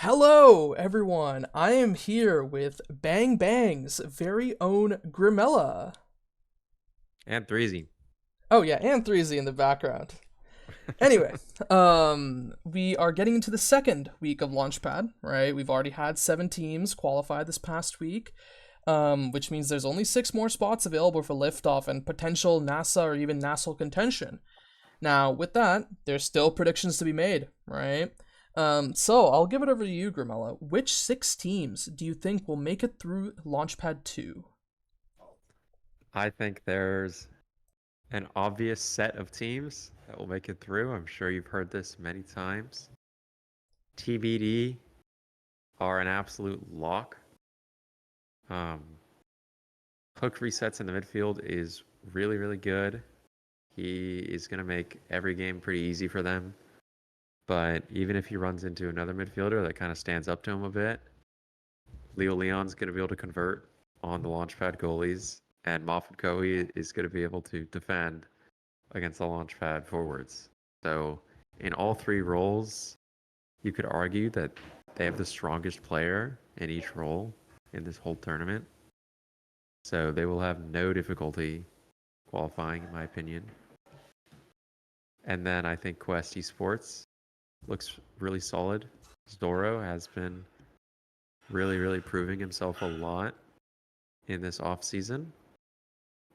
Hello, everyone. I am here with Bang Bang's very own Grimella. And Threezy. Oh yeah, and Threezy in the background. Anyway, we are getting into the second week of Launchpad, right? We've already had 7 teams qualify this past week, which means there's only 6 more spots available for liftoff and potential NASA or even NASA contention. Now, with that, there's still predictions to be made, right? So I'll give it over to you, Grimella. Which 6 teams do you think will make it through Launchpad 2? I think there's an obvious set of teams that will make it through. I'm sure you've heard this many times. TBD are an absolute lock. Um, Hook resets in the midfield is really, really good. He is going to make every game pretty easy for them. But even if he runs into another midfielder that kind of stands up to him a bit, Leo Leon's going to be able to convert on the Launchpad goalies, and Moffat Coe is going to be able to defend against the Launchpad forwards. So, in all 3 roles, you could argue that they have the strongest player in each role in this whole tournament. So, they will have no difficulty qualifying, in my opinion. And then I think Quest Esports looks really solid. Zoro has been really, really proving himself a lot in this off season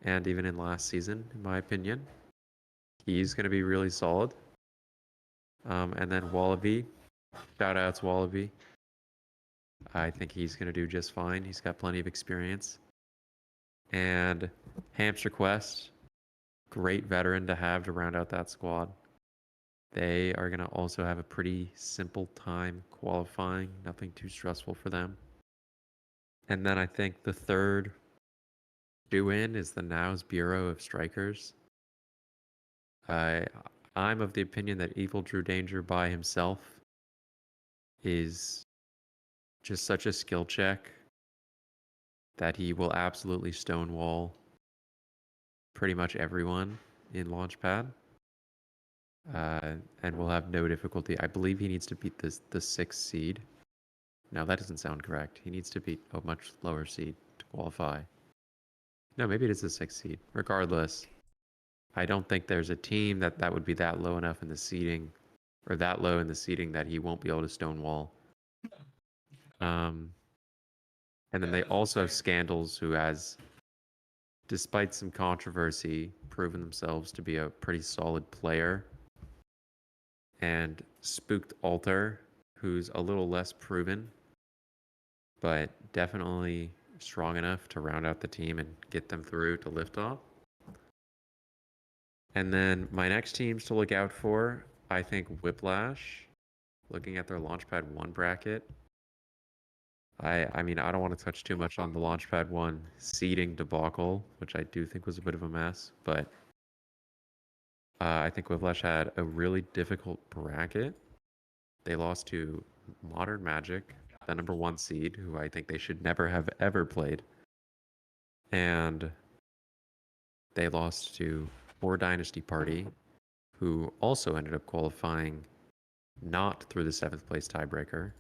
and even in last season, in my opinion. He's going to be really solid. And then Wallaby, shout outs Wallaby. I think he's going to do just fine. He's got plenty of experience. And Hamster Quest, great veteran to have to round out that squad. They are going to also have a pretty simple time qualifying, nothing too stressful for them. And then I think the third do-in is the Now's Bureau of Strikers. I'm of the opinion that Evil Drew Danger by himself is just such a skill check that he will absolutely stonewall pretty much everyone in Launchpad, and will have no difficulty. I believe he needs to beat the 6th seed. No, that doesn't sound correct. He needs to beat a much lower seed to qualify. No, maybe it is the 6th seed. Regardless, I don't think there's a team that would be that low enough in the seeding, or that low in the seeding that he won't be able to stonewall. Um, and then they also have Scandals, who has, despite some controversy, proven themselves to be a pretty solid player. And Spooked Altar, who's a little less proven, but definitely strong enough to round out the team and get them through to liftoff. And then my next teams to look out for, I think Whiplash, looking at their Launchpad 1 bracket. I mean, I don't want to touch too much on the Launchpad 1 seeding debacle, which I do think was a bit of a mess, but I think Whiplash had a really difficult bracket. They lost to Modern Magic, the number 1 seed, who I think they should never have ever played. And they lost to 4 Dynasty Party, who also ended up qualifying not through the 7th place tiebreaker,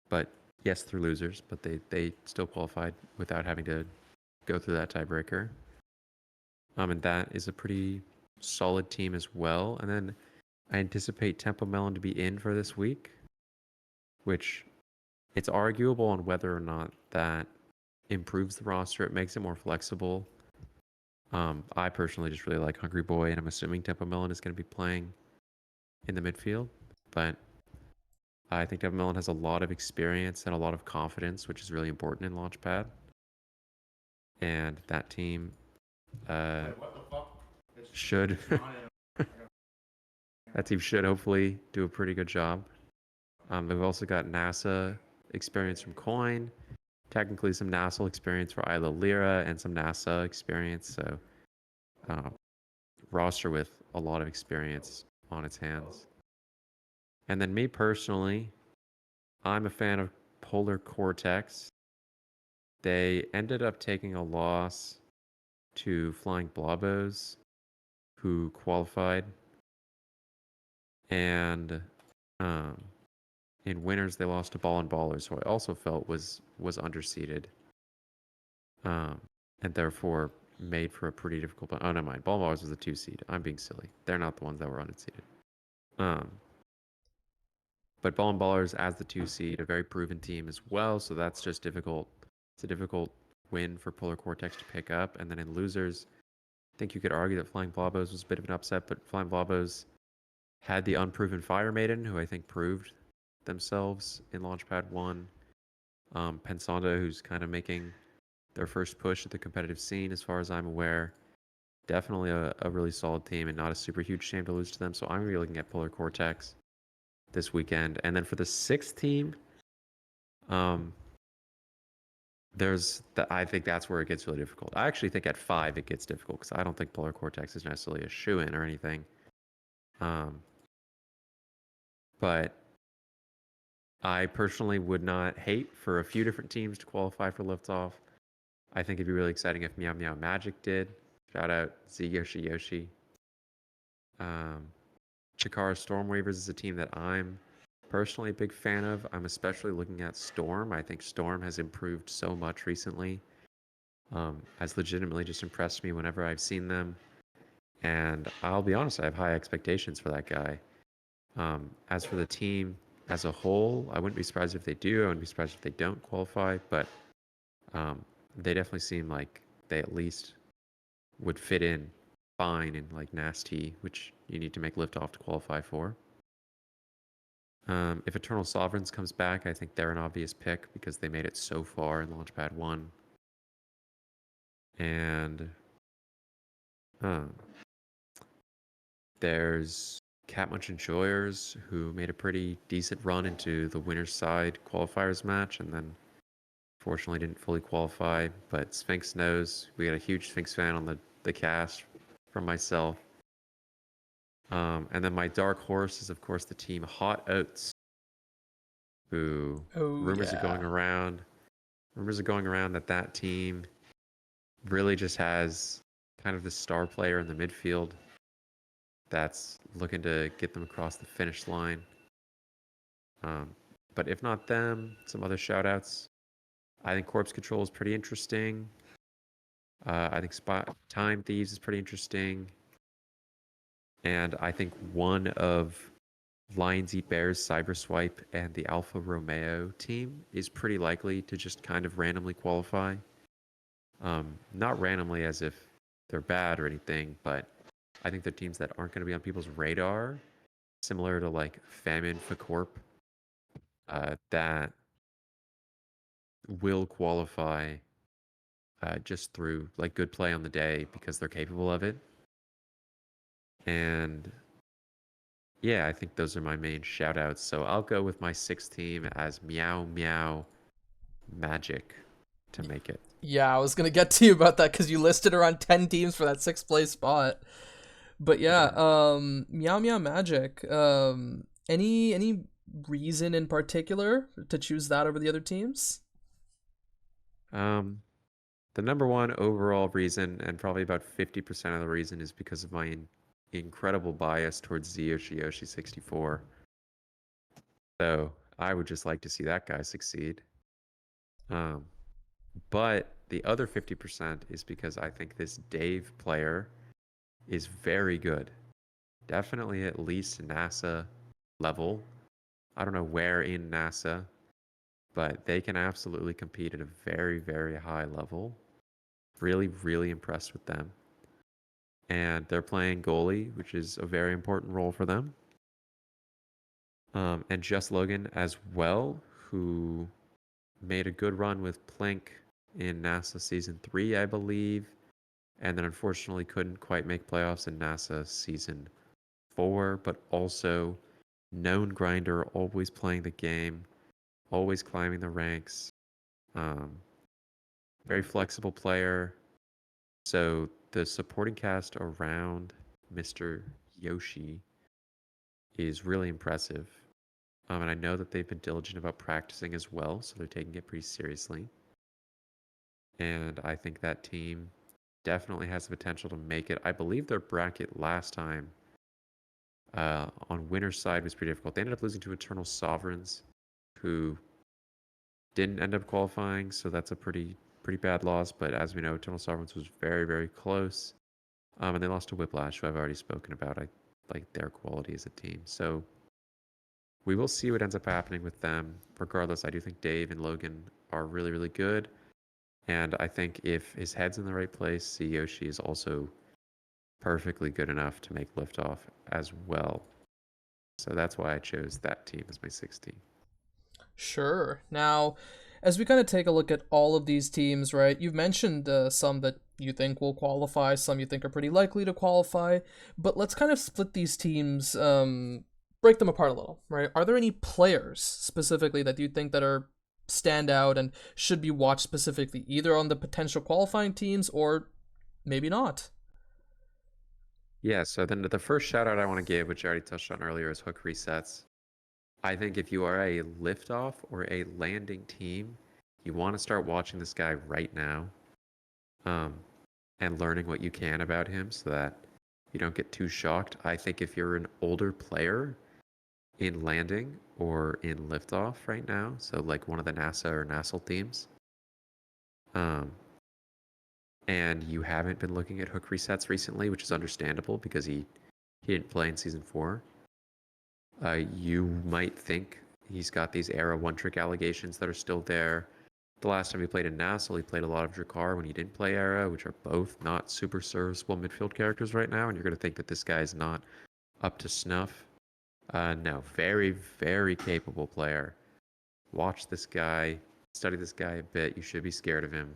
but yes, through losers, but they still qualified without having to go through that tiebreaker. And that is a pretty solid team as well. And then I anticipate Tempo Melon to be in for this week, which it's arguable on whether or not that improves the roster. It makes it more flexible. I personally just really like Hungry Boy, and I'm assuming Tempo Melon is going to be playing in the midfield. But I think Tempo Melon has a lot of experience and a lot of confidence, which is really important in Launchpad. And that team should that team should hopefully do a pretty good job. They've also got NASA experience from Coin, technically some NASA experience for Isla Lyra, and some NASA experience. So, roster with a lot of experience on its hands. And then me personally, I'm a fan of Polar Cortex. They ended up taking a loss to Flying Blobos, who qualified. And In winners, they lost to Ball and Ballers, who I also felt was underseeded, um, and therefore made for a pretty difficult. Oh, never mind. Ball and Ballers was a 2 seed. I'm being silly. They're not the ones that were unseeded. Um, but Ball and Ballers as the 2 seed, a very proven team as well. So that's just difficult. It's a difficult win for Polar Cortex to pick up. And then in losers, I think you could argue that Flying Blobos was a bit of an upset, but Flying Blobos had the unproven Fire Maiden, who I think proved themselves in Launchpad 1. Pensando, who's kind of making their first push at the competitive scene, as far as I'm aware. Definitely a really solid team and not a super huge shame to lose to them. So I'm going to be looking at Polar Cortex this weekend. And then for the 6th team, um, I think that's where it gets really difficult. I actually think at 5 it gets difficult because I don't think Polar Cortex is necessarily a shoo-in or anything. But I personally would not hate for a few different teams to qualify for liftoff. I think it'd be really exciting if Meow Meow Magic did. Shout out Z Yoshi Yoshi. Chikara Stormweavers is a team that I'm personally a big fan of. I'm especially looking at Storm. I think Storm has improved so much recently. Has legitimately just impressed me whenever I've seen them. And I'll be honest, I have high expectations for that guy. As for the team as a whole, I wouldn't be surprised if they do. I wouldn't be surprised if they don't qualify, but they definitely seem like they at least would fit in fine in like Nasty, which you need to make liftoff to qualify for. If Eternal Sovereigns comes back, I think they're an obvious pick because they made it so far in Launchpad 1. And there's Catmunch Enjoyers, who made a pretty decent run into the winner's side qualifiers match and then fortunately didn't fully qualify. But Sphinx knows. We got a huge Sphinx fan on the cast from myself. And then my dark horse is, of course, the team Hot Oats, who Oh rumors are yeah. going around. Rumors are going around that that team really just has kind of the star player in the midfield that's looking to get them across the finish line. But if not them, some other shout outs. I think Corpse Control is pretty interesting. I think Spot Time Thieves is pretty interesting. And I think one of Lions Eat Bears, Cyberswipe, and the Alpha Romeo team is pretty likely to just kind of randomly qualify. Not randomly as if they're bad or anything, but I think they're teams that aren't going to be on people's radar, similar to like Famine for Corp, that will qualify just through like good play on the day because they're capable of it. And yeah, I think those are my main shout outs. So I'll go with my 6th team as Meow Meow Magic to make it. Yeah, I was gonna get to you about that because you listed around 10 teams for that sixth place spot. But yeah, Yeah. Meow Meow Magic. Any reason in particular to choose that over the other teams? Um, the number one overall reason, and probably about 50% of the reason, is because of my incredible bias towards Yoshi 64. So I would just like to see that guy succeed. Um, but the other 50% is because I think this Dave player is very good. Definitely at least NASA level. I don't know where in NASA, but they can absolutely compete at a very, very high level. Really, really impressed with them. And they're playing goalie, which is a very important role for them. And Just Logan as well, who made a good run with Plink in NASA Season 3, I believe, and then unfortunately couldn't quite make playoffs in NASA Season 4, but also known grinder, always playing the game, always climbing the ranks. Very flexible player. So the supporting cast around Mr. Yoshi is really impressive. And I know that they've been diligent about practicing as well, so they're taking it pretty seriously. And I think that team definitely has the potential to make it. I believe their bracket last time on winner's side was pretty difficult. They ended up losing to Eternal Sovereigns. who didn't end up qualifying, so that's a pretty bad loss. But as we know, Eternal Sovereigns was very, very close. And they lost to Whiplash, who I've already spoken about. I like their quality as a team. So we will see what ends up happening with them. Regardless, I do think Dave and Logan are really, really good. And I think if his head's in the right place, Yoshi is also perfectly good enough to make liftoff as well. So that's why I chose that team as my 16. Sure. Now, as we kind of take a look at all of these teams, right? You've mentioned some that you think will qualify, some you think are pretty likely to qualify, but let's kind of split these teams, break them apart a little, right? Are there any players specifically that you think that are stand out and should be watched specifically, either on the potential qualifying teams or maybe not? Yeah, so then the first shout out I want to give, which I already touched on earlier, is hook resets. I think if you are a liftoff or a landing team, you want to start watching this guy right now, um, and learning what you can about him so that you don't get too shocked. I think if you're an older player in landing or in liftoff right now, so like one of the NASA or NASL teams, um, and you haven't been looking at hook resets recently, which is understandable because he didn't play in season 4. You might think he's got these era one trick allegations that are still there. The last time he played in NASL, he played a lot of Drakkar when he didn't play era, which are both not super serviceable midfield characters right now, and you're going to think that this guy is not up to snuff. No, very, very capable player. Watch this guy, study this guy a bit. You should be scared of him.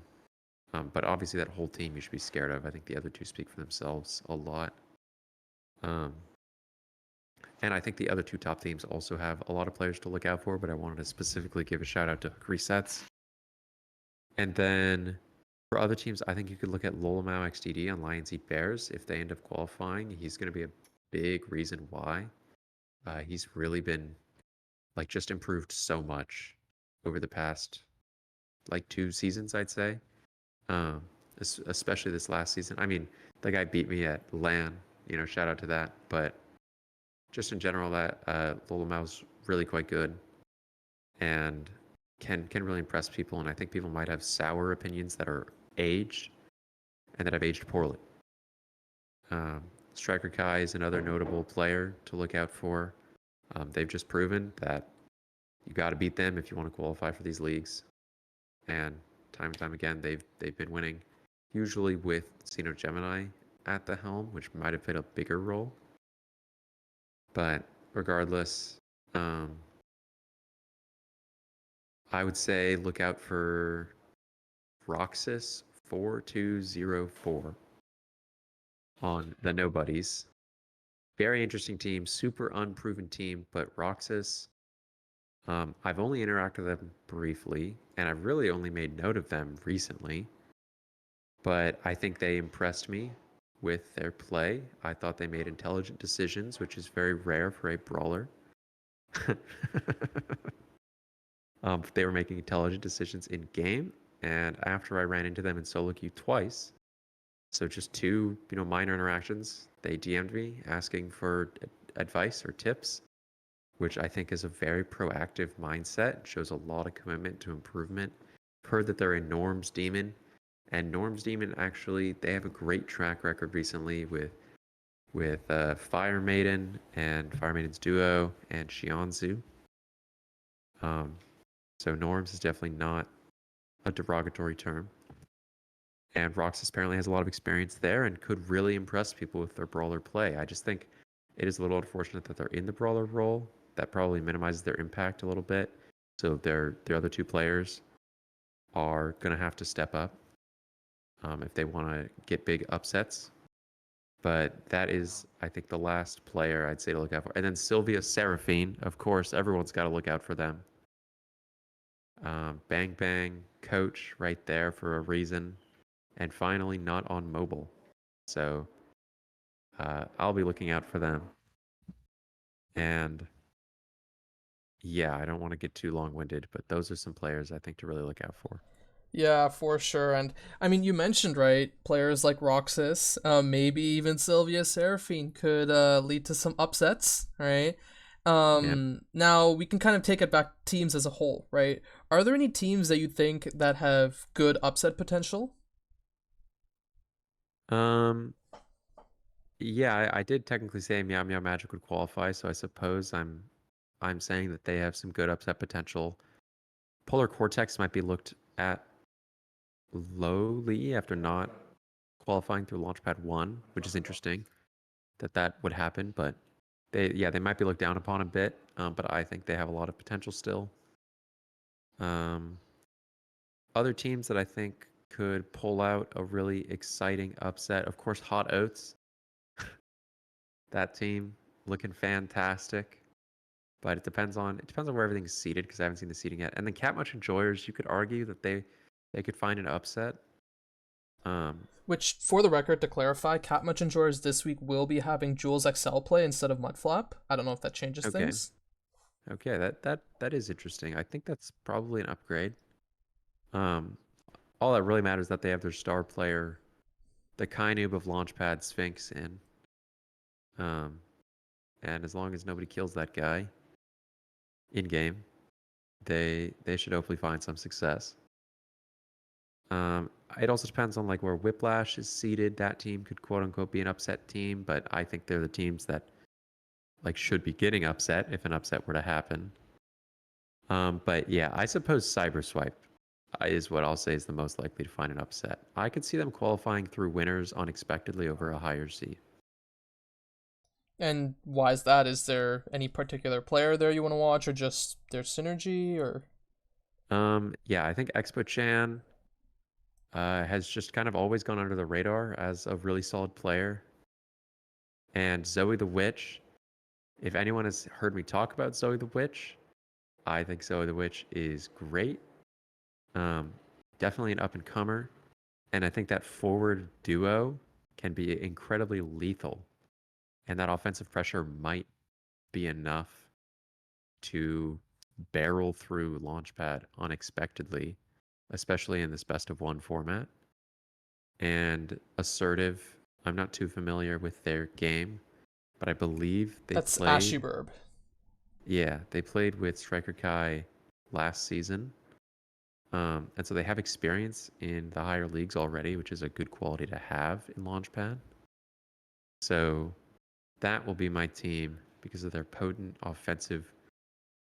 But obviously that whole team you should be scared of. I think the other two speak for themselves a lot. Um, and I think the other two top teams also have a lot of players to look out for, but I wanted to specifically give a shout out to Hook Resets. And then for other teams, I think you could look at Lolamau XTD on Lions Eat Bears. If they end up qualifying, he's going to be a big reason why. He's really been like just improved so much over the past like 2 seasons, I'd say. Um, Especially this last season. I mean, the guy beat me at LAN, shout out to that. But just in general, that Lolamau's really quite good and can really impress people. And I think people might have sour opinions that are aged and that have aged poorly. Striker Kai is another notable player to look out for. They've just proven that you got to beat them if you want to qualify for these leagues, and time again they've been winning, usually with Sino Gemini at the helm, which might have played a bigger role. But regardless, I would say look out for Roxas 4204 on the Nobodies. Very interesting team, super unproven team, but Roxas, I've only interacted with them briefly, and I've really only made note of them recently. But I think they impressed me with their play. I thought they made intelligent decisions, which is very rare for a brawler. They were making intelligent decisions in game, and after I ran into them in solo queue twice, so just 2 minor interactions, they DM'd me asking for advice or tips, which I think is a very proactive mindset, shows a lot of commitment to improvement. I've heard that they're a Norms Demon, and Norms Demon actually, they have a great track record recently with Fire Maiden and Fire Maiden's duo and Shionzu. So Norms is definitely not a derogatory term. And Roxas apparently has a lot of experience there and could really impress people with their brawler play. I just think it is a little unfortunate that they're in the brawler role. That probably minimizes their impact a little bit. So their other 2 players are going to have to step up if they want to get big upsets. But that is, I think, the last player I'd say to look out for. And then Sylvia Seraphine, of course, everyone's got to look out for them. Bang Bang, coach right there for a reason. And finally, not on mobile. So I'll be looking out for them. And yeah, I don't want to get too long-winded, but those are some players I think to really look out for. Yeah, for sure. And I mean, you mentioned, right, players like Roxas, maybe even Sylvia Seraphine could lead to some upsets, right? Yeah. Now we can kind of take it back teams as a whole, right? Are there any teams that you think that have good upset potential? Um, yeah, I did technically say Meow Meow Magic would qualify, so I suppose I'm saying that they have some good upset potential. Polar Cortex might be looked at lowly after not qualifying through Launchpad 1, which is interesting that would happen, but they might be looked down upon a bit, but I think they have a lot of potential still. Um, Other teams that I think could pull out a really exciting upset, of course, Hot Oats. That team looking fantastic, but it depends on where everything's seated because I haven't seen the seating yet. And then Catmuch Enjoyers, you could argue that they could find an upset. Um, Which, for the record, to clarify, Catmuch Enjoyers this week will be having Jules XL play instead of Mudflap. I don't know if that changes okay, things. okay, that is interesting. I think that's probably an upgrade. Um, all that really matters is that they have their star player, the Kainoob of Launchpad Sphinx in. Um, and as long as nobody kills that guy in game, they should hopefully find some success. It also depends on like where Whiplash is seated. That team could quote unquote be an upset team, but I think they're the teams that like should be getting upset if an upset were to happen. But yeah, I suppose Cyberswipe is what I'll say is the most likely to find an upset. I could see them qualifying through winners unexpectedly over a higher seed. And why is that? Is there any particular player there you want to watch, or just their synergy, or Yeah, I think Expo Chan has just kind of always gone under the radar as a really solid player. And Zoe the Witch, if anyone has heard me talk about Zoe the Witch, I think Zoe the Witch is great. Um, Definitely an up and comer. And I think that forward duo can be incredibly lethal. And that offensive pressure might be enough to barrel through Launchpad unexpectedly, especially in this best of one format. And Assertive, I'm not too familiar with their game, but I believe they that's Ashy played, Burb? yeah, they played with Striker Kai last season. And so they have experience in the higher leagues already, which is a good quality to have in Launchpad. So that will be my team because of their potent offensive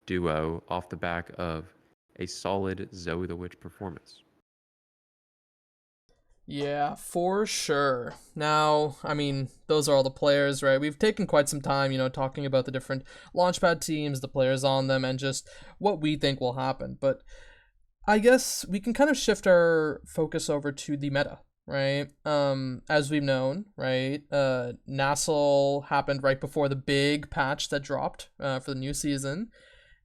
duo off the back of a solid Zoe the Witch performance. Yeah, for sure. Now, I mean, those are all the players, right? We've taken quite some time, talking about the different Launchpad teams, the players on them, and just what we think will happen. But I guess we can kind of shift our focus over to the meta, right? As we've known, right? Nassel happened right before the big patch that dropped for the new season,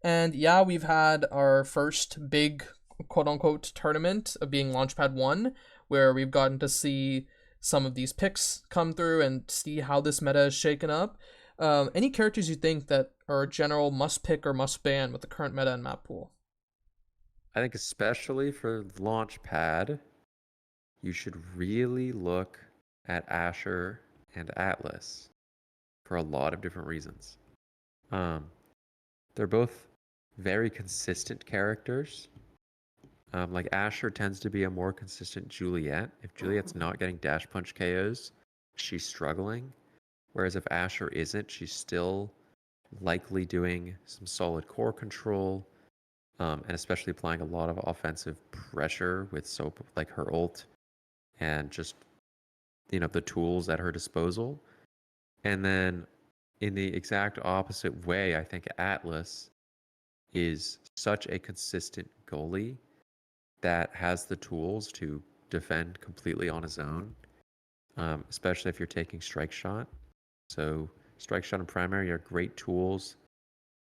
and yeah, we've had our first big quote unquote tournament of being Launchpad 1, where we've gotten to see some of these picks come through and see how this meta is shaken up. Any characters you think that are a general must pick or must ban with the current meta and map pool? I think especially for Launchpad, you should really look at Asher and Atlas for a lot of different reasons. Um, they're both very consistent characters. Like Asher tends to be a more consistent Juliet. If Juliet's not getting dash punch KOs, she's struggling. Whereas if Asher isn't, she's still likely doing some solid core control, and especially applying a lot of offensive pressure with soap like her ult and just the tools at her disposal. And then in the exact opposite way, I think Atlas is such a consistent goalie that has the tools to defend completely on his own, especially if you're taking strike shot. So strike shot and primary are great tools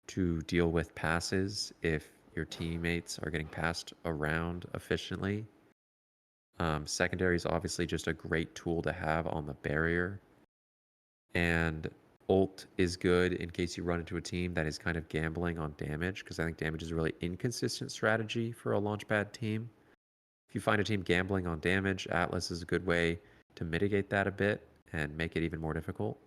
to deal with passes if your teammates are getting passed around efficiently. Secondary is obviously just a great tool to have on the barrier. And ult is good in case you run into a team that is kind of gambling on damage, because I think damage is a really inconsistent strategy for a Launchpad team. If you find a team gambling on damage, Atlas is a good way to mitigate that a bit and make it even more difficult.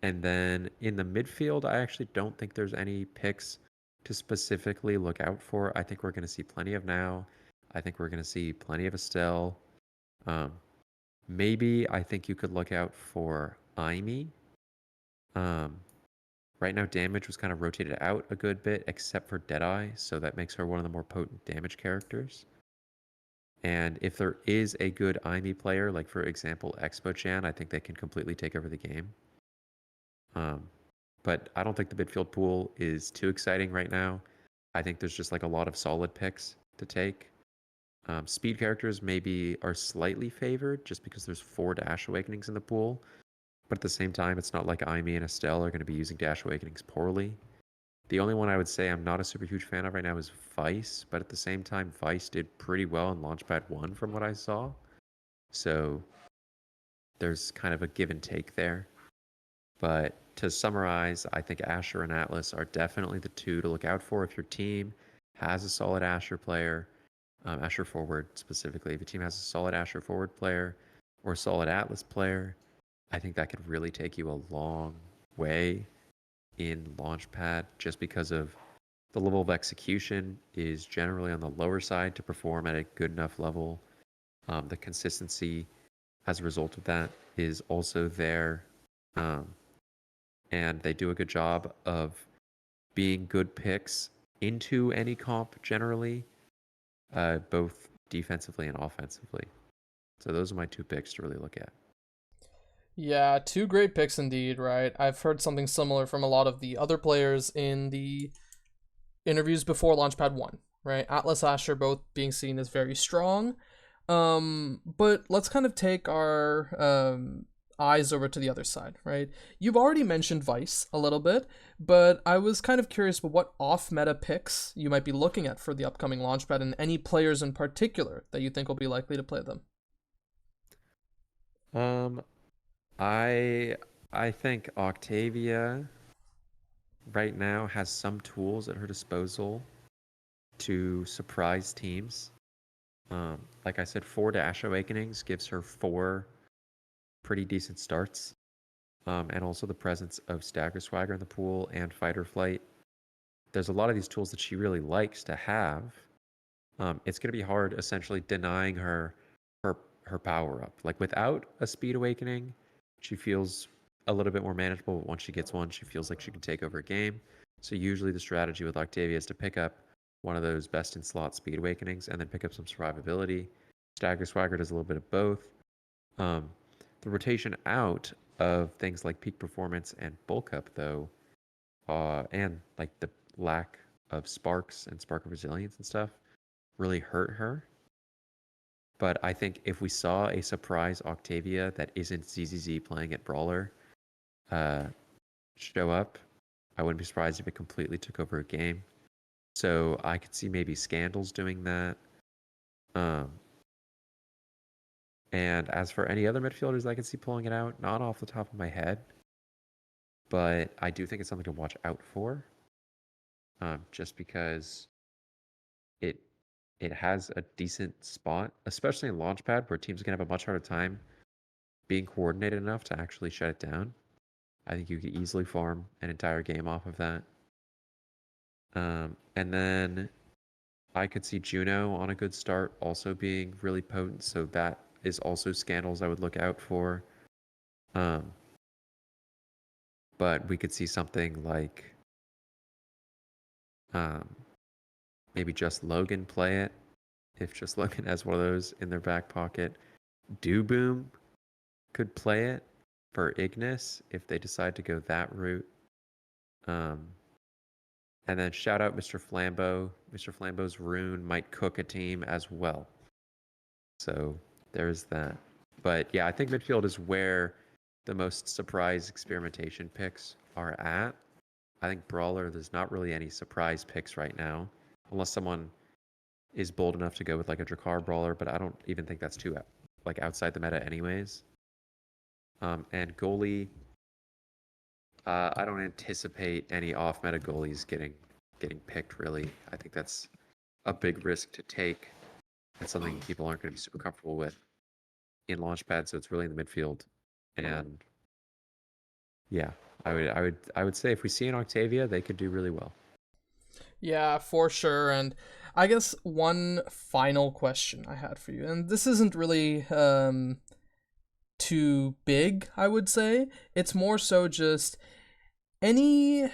And then in the midfield, I actually don't think there's any picks to specifically look out for. I think we're going to see plenty of Now. I think we're going to see plenty of Estelle. Um, Maybe I think you could look out for Aimee. Um, right now, damage was kind of rotated out a good bit, except for Deadeye, so that makes her one of the more potent damage characters. And if there is a good Aimee player, like for example Expo Chan, I think they can completely take over the game. But I don't think the midfield pool is too exciting right now. I think there's just like a lot of solid picks to take. Speed characters maybe are slightly favored just because there's 4 Dash Awakenings in the pool. But at the same time, it's not like Aimee and Estelle are going to be using Dash Awakenings poorly. The only one I would say I'm not a super huge fan of right now is Vice, but at the same time, Vice did pretty well in Launchpad 1 from what I saw. So there's kind of a give and take there. But to summarize, I think Asher and Atlas are definitely the two to look out for if your team has a solid Asher player, Asher forward specifically. If your team has a solid Asher forward player or a solid Atlas player, I think that could really take you a long way in Launchpad just because of the level of execution is generally on the lower side to perform at a good enough level. The consistency as a result of that is also there. Um, and they do a good job of being good picks into any comp generally, both defensively and offensively. So those are my 2 picks to really look at. Yeah, two great picks indeed, right? I've heard something similar from a lot of the other players in the interviews before Launchpad 1, right? Atlas Asher both being seen as very strong. But let's kind of take our eyes over to the other side, right? You've already mentioned Vice a little bit, but I was kind of curious about what off-meta picks you might be looking at for the upcoming Launchpad and any players in particular that you think will be likely to play them. Um, I I think Octavia right now has some tools at her disposal to surprise teams. Like I said, 4 Dash Awakenings gives her 4 pretty decent starts. And also the presence of Stagger Swagger in the pool and Fight or Flight. There's a lot of these tools that she really likes to have. It's going to be hard essentially denying her her power up. Like without a Speed Awakening, she feels a little bit more manageable, but once she gets one, she feels like she can take over a game. So usually the strategy with Octavia is to pick up one of those best in slot Speed Awakenings and then pick up some survivability. Stagger Swagger does a little bit of both. Um, the rotation out of things like peak performance and bulk up, though, and like the lack of sparks and spark of resilience and stuff, really hurt her. But I think if we saw a surprise Octavia that isn't ZZZ playing at Brawler uh, show up, I wouldn't be surprised if it completely took over a game. So I could see maybe Scandals doing that. Um, and as for any other midfielders I could see pulling it out, not off the top of my head, but I do think it's something to watch out for, just because it it has a decent spot, especially in Launchpad, where teams can have a much harder time being coordinated enough to actually shut it down. I think you could easily farm an entire game off of that. And then I could see Juno on a good start also being really potent, so that is also Scandals I would look out for. Um, but we could see something like um, maybe just Logan play it if just Logan has one of those in their back pocket. Do Boom could play it for Ignis if they decide to go that route. Um, and then shout out Mr. Flambeau. Mr. Flambeau's rune might cook a team as well. So there's that. But yeah, I think midfield is where the most surprise experimentation picks are at. I think Brawler, there's not really any surprise picks right now, unless someone is bold enough to go with like a Drakkar Brawler, but I don't even think that's too like outside the meta anyways. And goalie, I don't anticipate any off-meta goalies getting picked really. I think that's a big risk to take and something people aren't going to be super comfortable with in Launchpad. So it's really in the midfield, and yeah, I would say if we see an Octavia, they could do really well. Yeah, for sure. And I guess one final question I had for you, and this isn't really too big, I would say. It's more so just any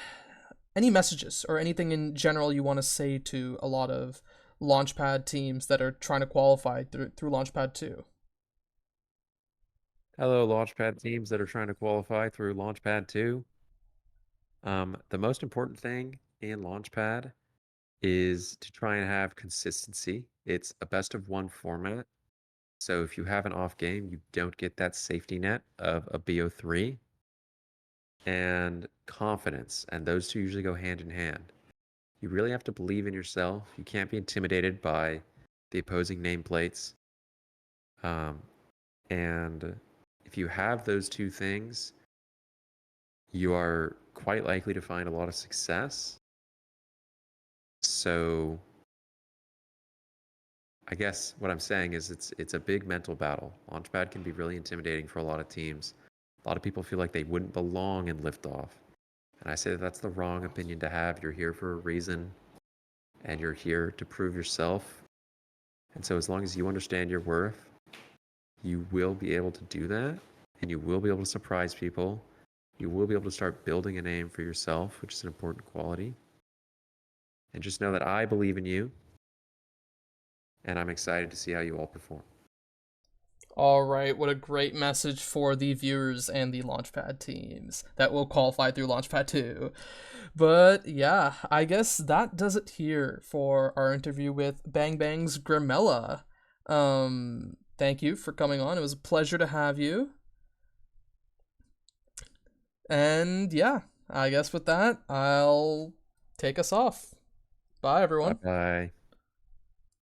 any messages or anything in general you want to say to a lot of Launchpad teams that are trying to qualify through Launchpad 2. Hello, Launchpad teams that are trying to qualify through Launchpad 2. The most important thing in Launchpad is to try and have consistency. It's a best of one format. So if you have an off game, you don't get that safety net of a BO3 and confidence. And those two usually go hand in hand. You really have to believe in yourself. You can't be intimidated by the opposing nameplates. Um, and if you have those two things, you are quite likely to find a lot of success. So I guess what I'm saying is it's a big mental battle. Launchpad can be really intimidating for a lot of teams. A lot of people feel like they wouldn't belong in liftoff. And I say that that's the wrong opinion to have. You're here for a reason and you're here to prove yourself. And so as long as you understand your worth, you will be able to do that and you will be able to surprise people. You will be able to start building a name for yourself, which is an important quality. And just know that I believe in you and I'm excited to see how you all perform. All right, what a great message for the viewers and the Launchpad teams that will qualify through Launchpad 2. But yeah, I guess that does it here for our interview with Bang Bang's Grimella. Thank you for coming on. It was a pleasure to have you. And yeah, I guess with that, I'll take us off. Bye, Bye everyone. bye.